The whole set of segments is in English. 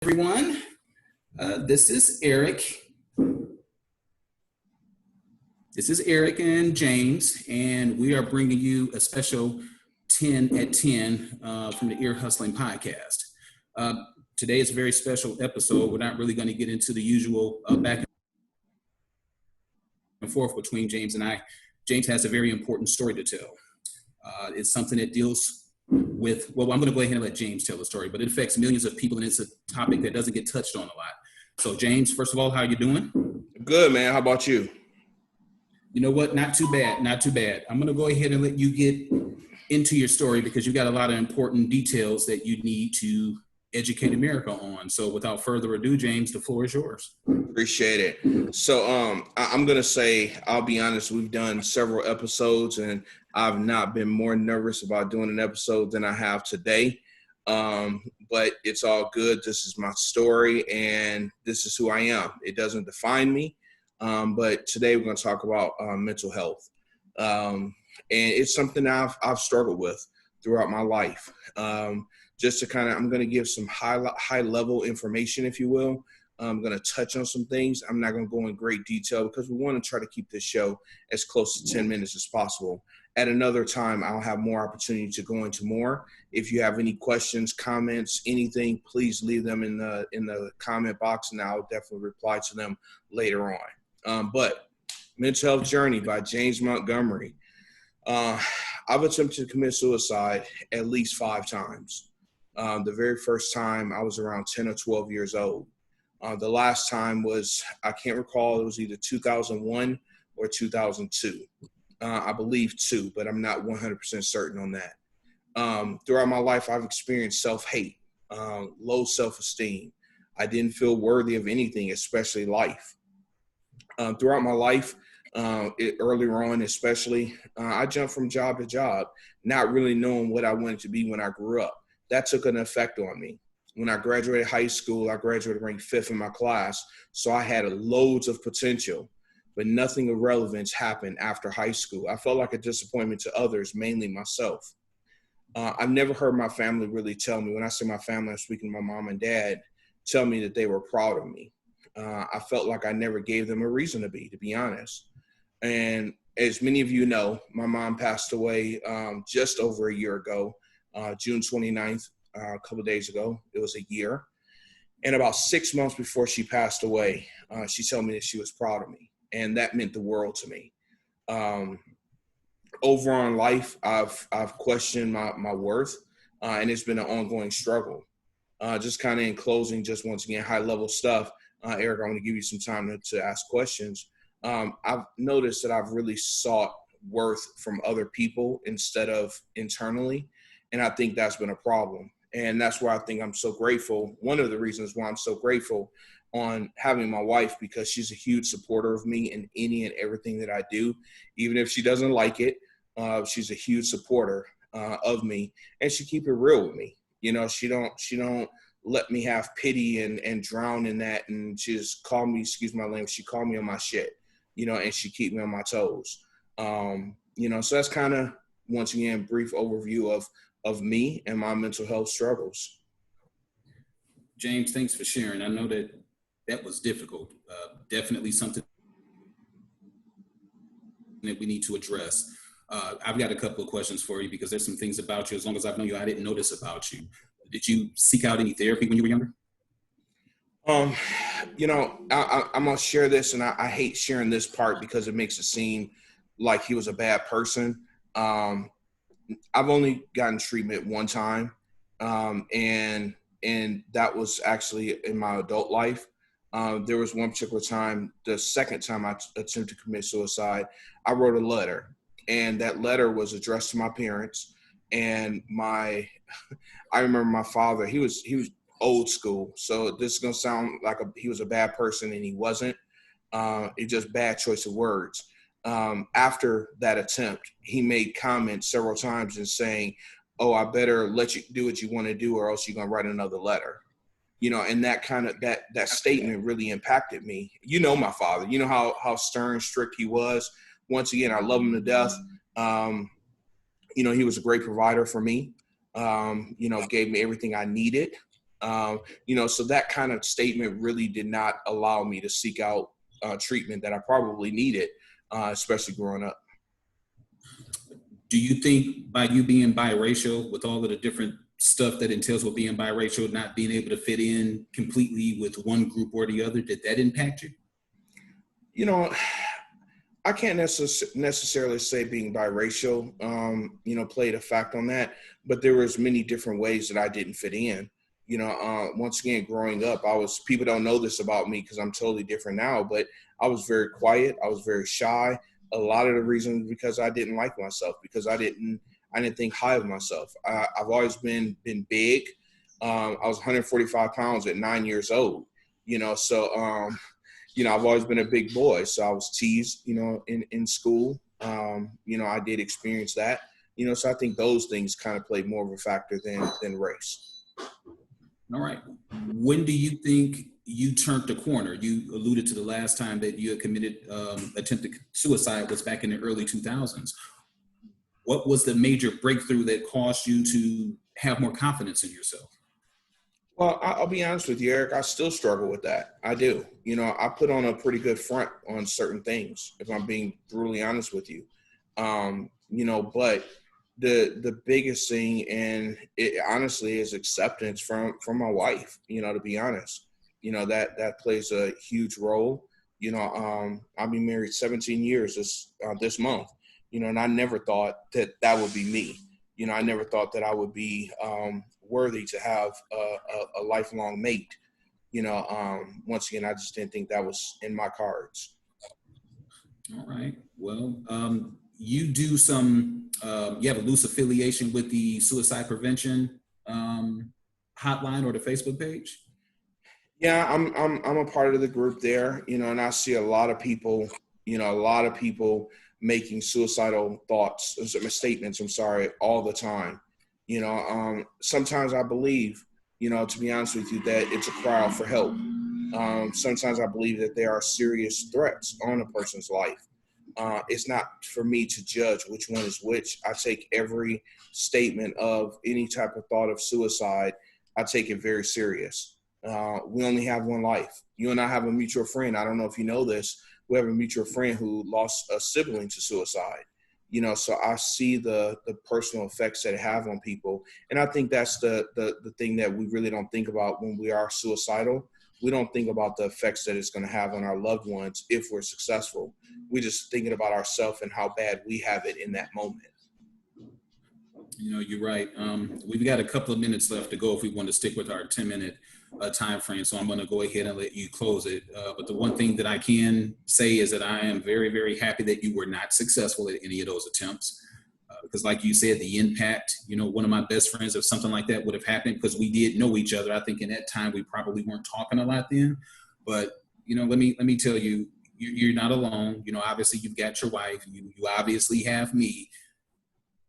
Everyone. This is Eric. This is Eric and James, and we are bringing you a special 10 at 10 from the Ear Hustling Podcast. Today is a very special episode. We're not really going to get into the usual back and forth between James and I. James has a very important story to tell. It's something that deals with, well, I'm going to go ahead and let James tell the story, but it affects millions of people, and it's a topic that doesn't get touched on a lot. So, James, first of all, how are you doing? Good, man. How about you? You know what? Not too bad. Not too bad. I'm going to go ahead and let you get into your story because you've got a lot of important details that you need to educate America on. So without further ado, James, the floor is yours. Appreciate it. So I'm going to say, I'll be honest, we've done several episodes and I've not been more nervous about doing an episode than I have today. But it's all good. This is my story and this is who I am. It doesn't define me. But today we're going to talk about mental health. And it's something I've struggled with throughout my life. Just to I'm going to give some high level information, if you will. I'm going to touch on some things. I'm not going to go in great detail because we want to try to keep this show as close to 10 minutes as possible. At another time, I'll have more opportunity to go into more. If you have any questions, comments, anything, please leave them in the comment box, and I'll definitely reply to them later on. But Mental Health Journey by James Montgomery. I've attempted to commit suicide at least 5 times. The very first time I was around 10 or 12 years old. The last time was, I can't recall, it was either 2001 or 2002. I believe 2, but I'm not 100% certain on that. Throughout my life, I've experienced self-hate, low self-esteem. I didn't feel worthy of anything, especially life. Throughout my life, earlier on especially, I jumped from job to job, not really knowing what I wanted to be when I grew up. That took an effect on me. When I graduated high school, I graduated ranked 5th in my class, so I had loads of potential, but nothing of relevance happened after high school. I felt like a disappointment to others, mainly myself. I've never heard my family really tell me, when I say my family, I'm speaking to my mom and dad, tell me that they were proud of me. I felt like I never gave them a reason to be honest. And as many of you know, my mom passed away just over a year ago, June 29th, a couple of days ago. It was a year. And about 6 months before she passed away, she told me that she was proud of me. And that meant the world to me. Overall in life, I've questioned my worth, and it's been an ongoing struggle. Just kind of in closing, just once again, high level stuff. Eric, I want to give you some time to ask questions. I've noticed that I've really sought worth from other people instead of internally. And I think that's been a problem. And that's why I think I'm so grateful. One of the reasons why I'm so grateful on having my wife, because she's a huge supporter of me in any and everything that I do. Even if she doesn't like it, she's a huge supporter of me, and she keep it real with me. You know, she don't let me have pity and drown in that. And she just call me, excuse my language, she called me on my shit, you know, and she keep me on my toes. So that's kind of, once again, brief overview of me and my mental health struggles. James, thanks for sharing. I know that was difficult. Definitely something that we need to address. I've got a couple of questions for you because there's some things about you, as long as I've known you, I didn't notice about you. Did you seek out any therapy when you were younger? I'm going to share this, and I hate sharing this part because it makes it seem like he was a bad person. I've only gotten treatment one time, and that was actually in my adult life. There was one particular time, the second time I attempted to commit suicide, I wrote a letter, and that letter was addressed to my parents. And I remember my father, he was old school. So this is going to sound like he was a bad person, and he wasn't. It's just bad choice of words. After that attempt, he made comments several times and saying, "Oh, I better let you do what you want to do, or else you're going to write another letter." You know, and that that statement really impacted me. You know, my father, you know how stern, strict he was. Once again, I love him to death. He was a great provider for me. Gave me everything I needed. So that kind of statement really did not allow me to seek out treatment that I probably needed, especially growing up. Do you think by you being biracial, with all of the different stuff that entails with being biracial, not being able to fit in completely with one group or the other, did that impact you? I can't necessarily say being biracial, played a fact on that, but there was many different ways that I didn't fit in. Once again, growing up, people don't know this about me because I'm totally different now, but I was very quiet. I was very shy. A lot of the reasons because I didn't like myself, because I didn't think high of myself. I've always been big. I was 145 pounds at 9 years old, I've always been a big boy, so I was teased, in school. I did experience that, so I think those things kind of played more of a factor than race. All right. When do you think you turned the corner? You alluded to the last time that you had committed attempted suicide was back in the early 2000s. What was the major breakthrough that caused you to have more confidence in yourself? Well, I'll be honest with you, Eric. I still struggle with that. I do. I put on a pretty good front on certain things, if I'm being brutally honest with you. But the biggest thing, and it honestly is acceptance from my wife. To be honest, that plays a huge role. I'll be married 17 years this month. And I never thought that would be me. I never thought that I would be worthy to have a lifelong mate. Once again, I just didn't think that was in my cards. All right. Well, you do you have a loose affiliation with the suicide prevention hotline or the Facebook page? Yeah, I'm a part of the group there, and I see a lot of people, making suicidal statements, all the time. Sometimes I believe, to be honest with you, that it's a cry out for help. Sometimes I believe that there are serious threats on a person's life. It's not for me to judge which one is which. I take every statement of any type of thought of suicide, I take it very serious. We only have one life. You and I have a mutual friend. I don't know if you know this. We have a mutual friend who lost a sibling to suicide. So I see the personal effects that it have on people. And I think that's the thing that we really don't think about when we are suicidal. We don't think about the effects that it's going to have on our loved ones if we're successful. We're just thinking about ourselves and how bad we have it in that moment. You're right. We've got a couple of minutes left to go if we want to stick with our 10-minute time frame. So I'm going to go ahead and let you close it. But the one thing that I can say is that I am very, very happy that you were not successful at any of those attempts. Because like you said, the impact, one of my best friends, if something like that would have happened, because we did know each other. I think in that time, we probably weren't talking a lot then. But, let me tell you, you're not alone. Obviously you've got your wife. You obviously have me.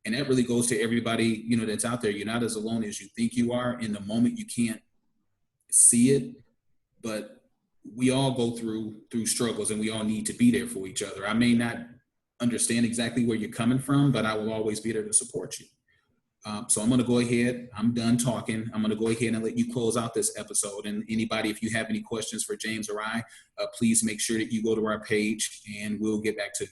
And that really goes to everybody, that's out there. You're not as alone as you think you are. In the moment, you can't see it, but we all go through struggles, and we all need to be there for each other. I may not understand exactly where you're coming from, but I will always be there to support you. So I'm going to go ahead. I'm done talking. I'm going to go ahead and let you close out this episode. And anybody, if you have any questions for James or I, please make sure that you go to our page and we'll get back to you.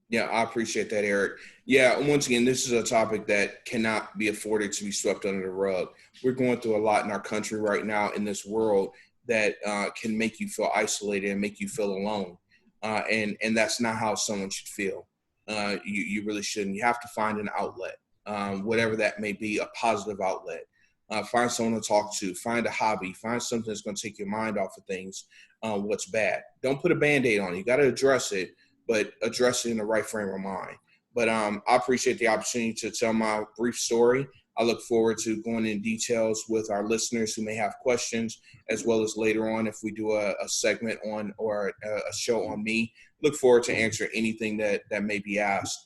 Yeah, I appreciate that, Eric. Yeah, once again, this is a topic that cannot be afforded to be swept under the rug. We're going through a lot in our country right now, in this world, that can make you feel isolated and make you feel alone. And that's not how someone should feel. You really shouldn't. You have to find an outlet, whatever that may be, a positive outlet. Find someone to talk to. Find a hobby. Find something that's going to take your mind off of things, what's bad. Don't put a Band-Aid on it. You got to address it, but address it in the right frame of mind. But I appreciate the opportunity to tell my brief story. I look forward to going in details with our listeners who may have questions, as well as later on if we do a segment on or a show on me. Look forward to answer anything that may be asked.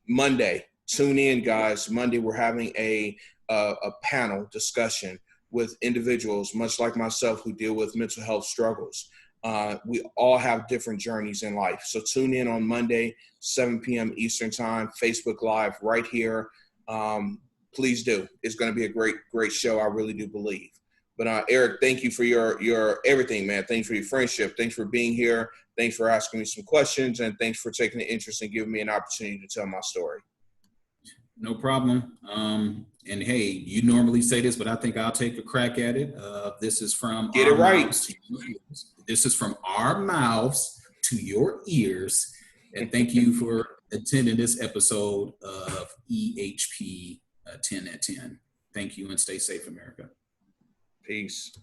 Monday, tune in, guys. Monday, we're having a panel discussion with individuals, much like myself, who deal with mental health struggles. We all have different journeys in life. So tune in on Monday, 7 p.m. Eastern time, Facebook Live right here. please do. It's going to be a great show. I really do believe. But Eric, thank you for your everything, man. Thanks for your friendship. Thanks for being here. Thanks for asking me some questions, and thanks for taking the interest and giving me an opportunity to tell my story. No problem. And hey, you normally say this, but I think I'll take a crack at it. This is from Get it right. mouths to your ears. This is from our mouths to your ears. And thank you for attending this episode of EHP 10 at 10. Thank you and stay safe, America. Peace.